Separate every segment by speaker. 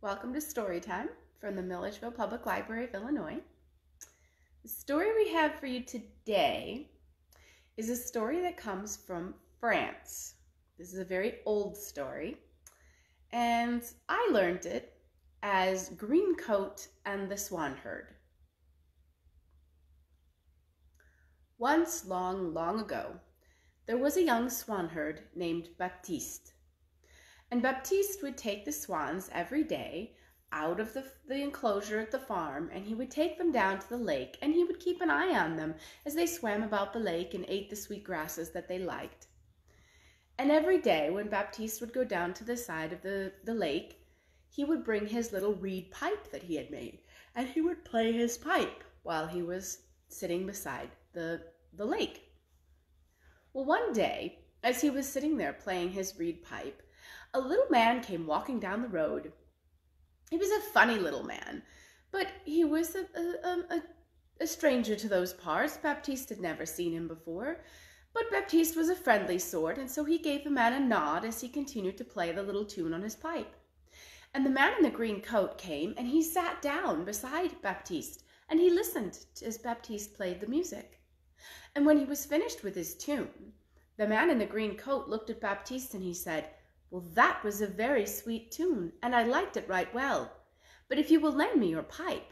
Speaker 1: Welcome to Storytime from the Milledgeville Public Library of Illinois. The story we have for you today is a story that comes from France. This is a very old story, and I learned it as Greencoat and the Swanherd. Once, long, long ago, there was a young swanherd named Baptiste. And Baptiste would take the swans every day out of the enclosure at the farm, and he would take them down to the lake, and he would keep an eye on them as they swam about the lake and ate the sweet grasses that they liked. And every day when Baptiste would go down to the side of the lake, he would bring his little reed pipe that he had made, and he would play his pipe while he was sitting beside the lake. Well, one day, as he was sitting there playing his reed pipe, a little man came walking down the road. He was a funny little man, but he was a stranger to those parts. Baptiste had never seen him before, but Baptiste was a friendly sort, and so he gave the man a nod as he continued to play the little tune on his pipe. And the man in the green coat came, and he sat down beside Baptiste, and he listened as Baptiste played the music. And when he was finished with his tune, the man in the green coat looked at Baptiste and he said, "Well, that was a very sweet tune, and I liked it right well. But if you will lend me your pipe,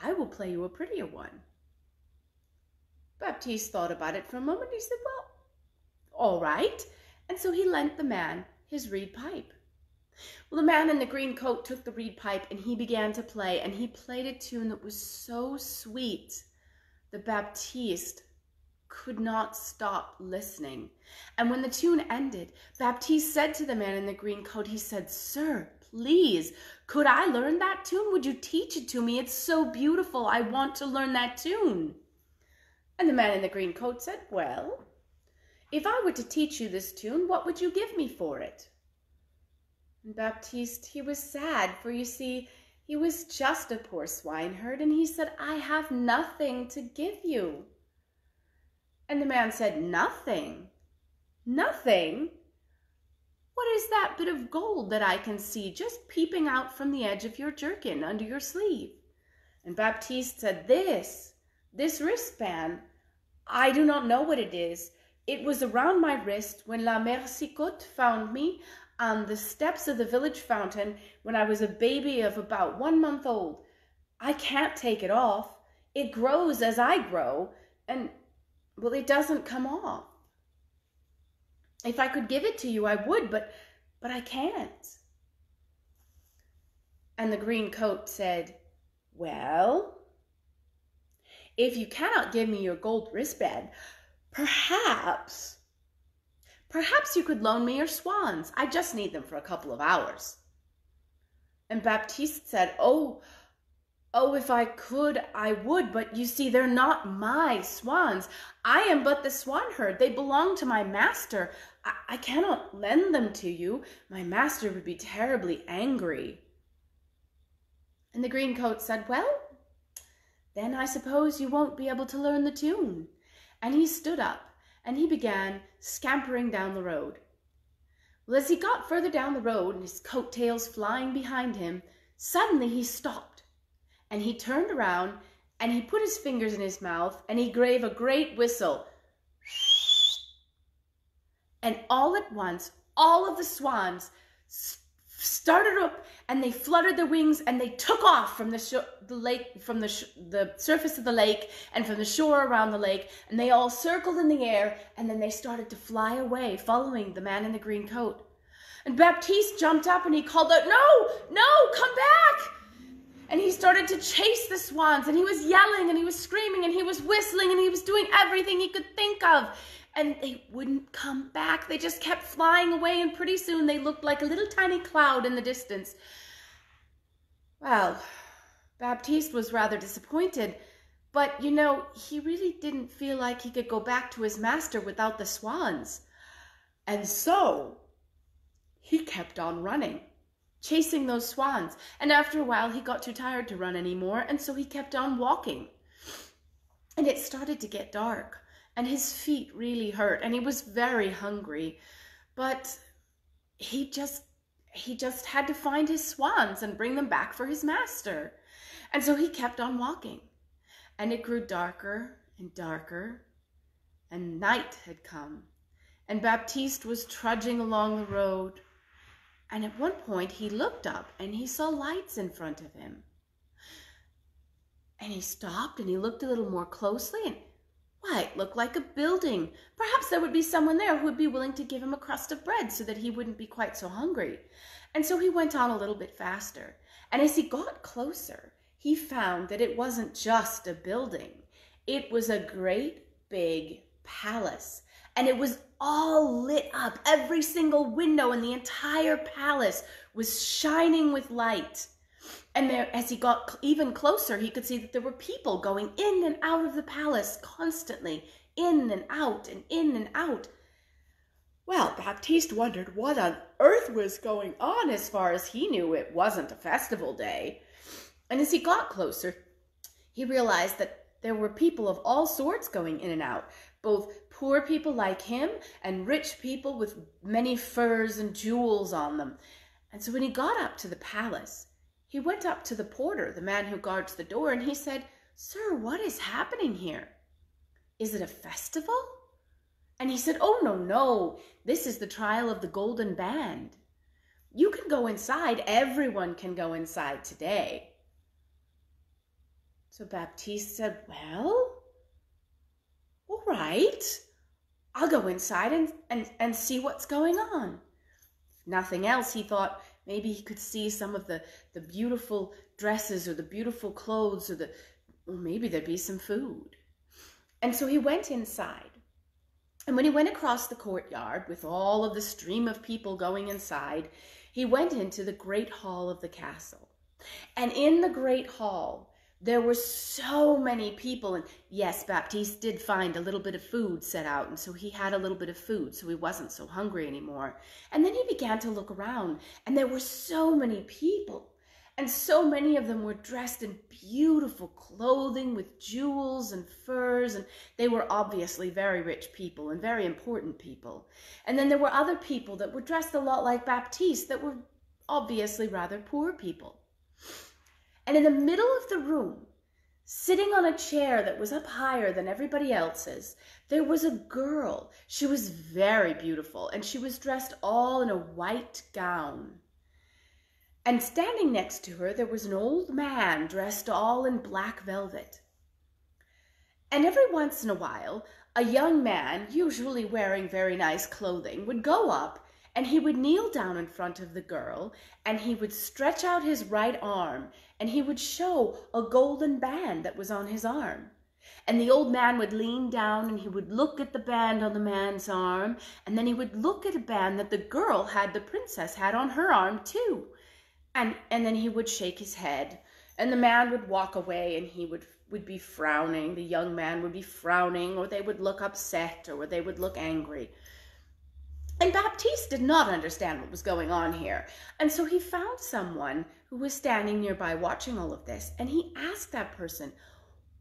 Speaker 1: I will play you a prettier one." Baptiste thought about it for a moment. He said, "Well, all right." And so he lent the man his reed pipe. Well, the man in the green coat took the reed pipe and he began to play, and he played a tune that was so sweet that Baptiste could not stop listening. And when the tune ended, Baptiste said to the man in the green coat, he said, "Sir, please, could I learn that tune? Would you teach it to me? It's so beautiful. I want to learn that tune." And the man in the green coat said, "Well, if I were to teach you this tune, what would you give me for it?" And Baptiste, he was sad, for you see, he was just a poor swineherd, and he said, "I have nothing to give you." And the man said, "Nothing? Nothing? What is that bit of gold that I can see just peeping out from the edge of your jerkin under your sleeve?" And Baptiste said, This wristband, I do not know what it is. It was around my wrist when La Mère Cicotte found me on the steps of the village fountain when I was a baby of about 1 month old. I can't take it off. It grows as I grow, and well, it doesn't come off. If I could give it to you, I would, but I can't." And the green coat said, "Well, if you cannot give me your gold wristband, perhaps you could loan me your swans. I just need them for a couple of hours." And Baptiste said, Oh, if I could, I would, but you see, they're not my swans. I am but the swanherd. They belong to my master. I cannot lend them to you. My master would be terribly angry. And the green coat said, "Well, then I suppose you won't be able to learn the tune." And he stood up and he began scampering down the road. Well, as he got further down the road and his coattails flying behind him, suddenly he stopped. And he turned around and he put his fingers in his mouth and he gave a great whistle. And all at once, all of the swans started up and they fluttered their wings and they took off from the surface of the lake and from the shore around the lake, and they all circled in the air, and then they started to fly away, following the man in the green coat. And Baptiste jumped up and he called out, No, come back!" And he started to chase the swans, and he was yelling and he was screaming and he was whistling and he was doing everything he could think of. And they wouldn't come back. They just kept flying away, and pretty soon they looked like a little tiny cloud in the distance. Well, Baptiste was rather disappointed, but you know, he really didn't feel like he could go back to his master without the swans. And so he kept on running, chasing those swans. And after a while, he got too tired to run anymore, and so he kept on walking. And it started to get dark, and his feet really hurt, and he was very hungry. But he just he just had to find his swans and bring them back for his master. And so he kept on walking. And it grew darker and darker, and night had come. And Baptiste was trudging along the road. And at one point he looked up and he saw lights in front of him. And he stopped and he looked a little more closely, and why, it looked like a building. Perhaps there would be someone there who would be willing to give him a crust of bread so that he wouldn't be quite so hungry. And so he went on a little bit faster. And as he got closer, he found that it wasn't just a building. It was a great big palace. And it was all lit up. Every single window in the entire palace was shining with light. And there, as he got even closer, he could see that there were people going in and out of the palace constantly, in and out and in and out. Well, Baptiste wondered what on earth was going on. As far as he knew, it wasn't a festival day. And as he got closer, he realized that there were people of all sorts going in and out, both poor people like him and rich people with many furs and jewels on them. And so when he got up to the palace, he went up to the porter, the man who guards the door, and he said, "Sir, what is happening here? Is it a festival?" And he said, "Oh, no, no. This is the trial of the golden band. You can go inside. Everyone can go inside today." So Baptiste said, "Well, all right. I'll go inside and see what's going on." If nothing else, he thought, maybe he could see some of the beautiful dresses or the beautiful clothes or maybe there'd be some food. And so he went inside. And when he went across the courtyard with all of the stream of people going inside, he went into the great hall of the castle. And in the great hall, there were so many people. And yes, Baptiste did find a little bit of food set out. And so he had a little bit of food, so he wasn't so hungry anymore. And then he began to look around, and there were so many people. And so many of them were dressed in beautiful clothing with jewels and furs. And they were obviously very rich people and very important people. And then there were other people that were dressed a lot like Baptiste that were obviously rather poor people. And in the middle of the room, sitting on a chair that was up higher than everybody else's, there was a girl. She was very beautiful, and she was dressed all in a white gown. And standing next to her, there was an old man dressed all in black velvet. And every once in a while, a young man, usually wearing very nice clothing, would go up and he would kneel down in front of the girl, and he would stretch out his right arm, and he would show a golden band that was on his arm. And the old man would lean down and he would look at the band on the man's arm, and then he would look at a band that the girl had, the princess had on her arm too. And then he would shake his head, and the man would walk away, and he would be frowning. The young man would be frowning, or they would look upset, or they would look angry. And Baptiste did not understand what was going on here. And so he found someone who was standing nearby watching all of this. And he asked that person,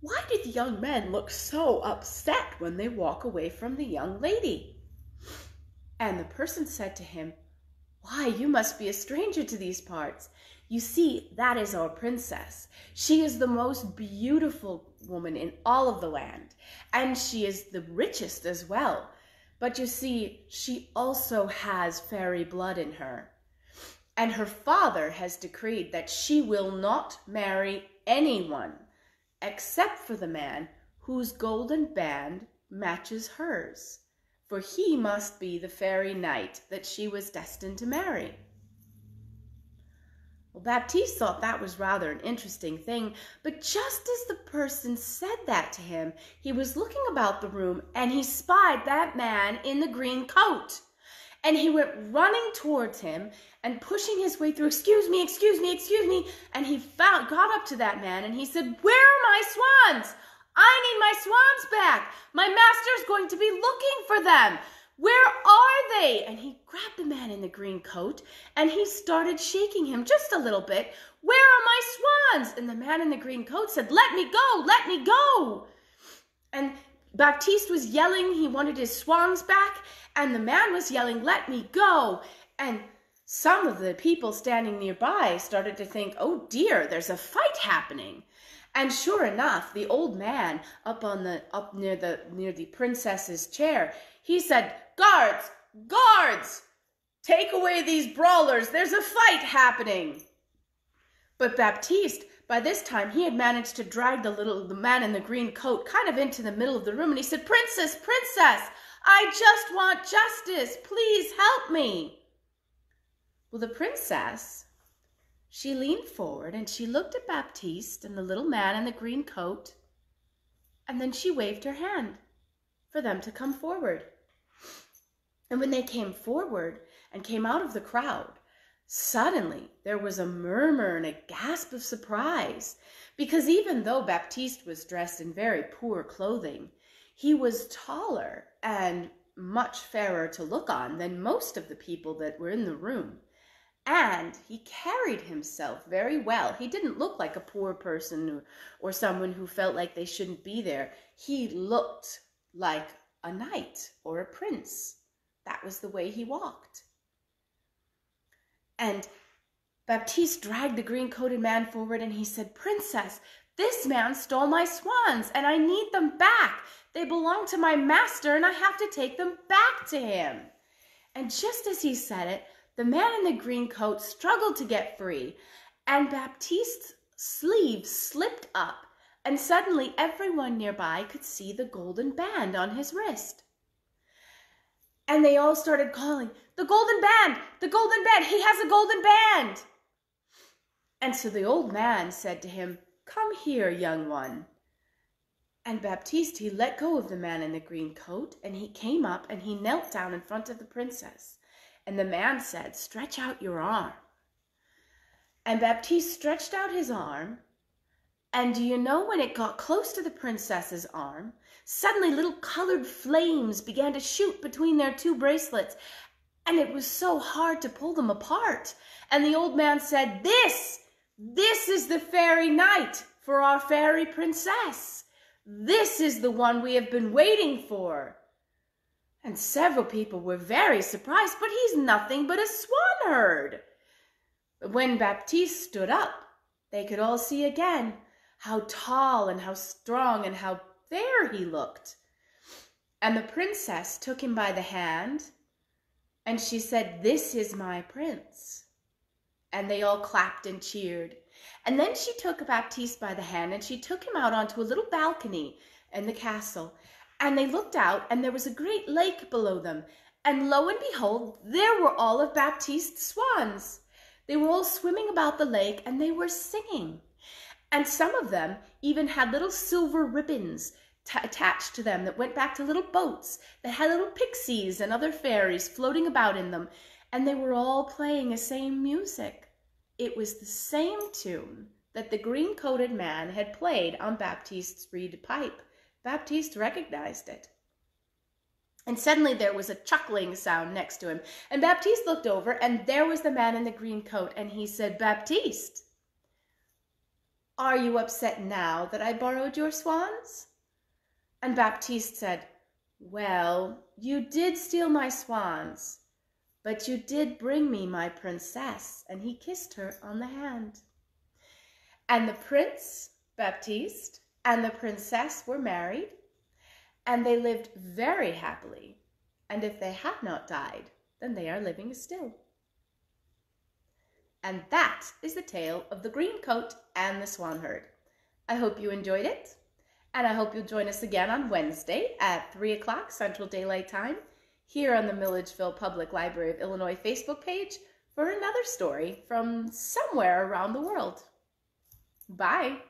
Speaker 1: "Why did the young men look so upset when they walk away from the young lady?" And the person said to him, "Why, you must be a stranger to these parts. You see, that is our princess. She is the most beautiful woman in all of the land. And she is the richest as well. But you see, she also has fairy blood in her. And her father has decreed that she will not marry anyone except for the man whose golden band matches hers. For he must be the fairy knight that she was destined to marry." Well, Baptiste thought that was rather an interesting thing, but just as the person said that to him, he was looking about the room and he spied that man in the green coat. And he went running towards him and pushing his way through, "Excuse me, excuse me, excuse me." And he got up to that man and he said, "Where are my swans? I need my swans back. My master's going to be looking for them. Where are they?" And he grabbed the man in the green coat and he started shaking him just a little bit. "Where are my swans?" And the man in the green coat said, "Let me go, let me go." And Baptiste was yelling he wanted his swans back, and the man was yelling, "Let me go." And some of the people standing nearby started to think, oh dear, there's a fight happening. And sure enough, the old man up near the princess's chair, he said, "Guards, guards, take away these brawlers. There's a fight happening." But Baptiste, by this time, he had managed to drag the man in the green coat kind of into the middle of the room, and he said, "Princess, princess, I just want justice. Please help me." Well, the princess, she leaned forward and she looked at Baptiste and the little man in the green coat, and then she waved her hand for them to come forward. And when they came forward and came out of the crowd, suddenly there was a murmur and a gasp of surprise, because even though Baptiste was dressed in very poor clothing, he was taller and much fairer to look on than most of the people that were in the room. And he carried himself very well. He didn't look like a poor person or someone who felt like they shouldn't be there. He looked like a knight or a prince. That was the way he walked. And Baptiste dragged the green-coated man forward and he said, "Princess, this man stole my swans and I need them back. They belong to my master and I have to take them back to him." And just as he said it, the man in the green coat struggled to get free, and Baptiste's sleeve slipped up, and suddenly everyone nearby could see the golden band on his wrist. And they all started calling, "The golden band! The golden band! He has a golden band!" And so the old man said to him, "Come here, young one." And Baptiste, he let go of the man in the green coat, and he came up and he knelt down in front of the princess. And the man said, "Stretch out your arm." And Baptiste stretched out his arm, and do you know, when it got close to the princess's arm, suddenly little colored flames began to shoot between their two bracelets, and it was so hard to pull them apart. And the old man said, This is the fairy night for our fairy princess. This is the one we have been waiting for." And several people were very surprised, but he's nothing but a swanherd. When Baptiste stood up, they could all see again how tall and how strong and how fair he looked. And the princess took him by the hand, and she said, "This is my prince." And they all clapped and cheered. And then she took Baptiste by the hand, and she took him out onto a little balcony in the castle. And they looked out, and there was a great lake below them. And lo and behold, there were all of Baptiste's swans. They were all swimming about the lake, and they were singing. And some of them even had little silver ribbons attached to them that went back to little boats that had little pixies and other fairies floating about in them. And they were all playing the same music. It was the same tune that the green-coated man had played on Baptiste's reed pipe. Baptiste recognized it. And suddenly there was a chuckling sound next to him. And Baptiste looked over, and there was the man in the green coat. And he said, "Baptiste, are you upset now that I borrowed your swans?" And Baptiste said, "Well, you did steal my swans, but you did bring me my princess." And he kissed her on the hand. And the prince, Baptiste, and the princess were married, and they lived very happily. And if they had not died, then they are living still. And that is the tale of the green coat and the swanherd. I hope you enjoyed it, and I hope you'll join us again on Wednesday at 3 o'clock Central Daylight Time here on the Milledgeville Public Library of Illinois Facebook page for another story from somewhere around the world. Bye.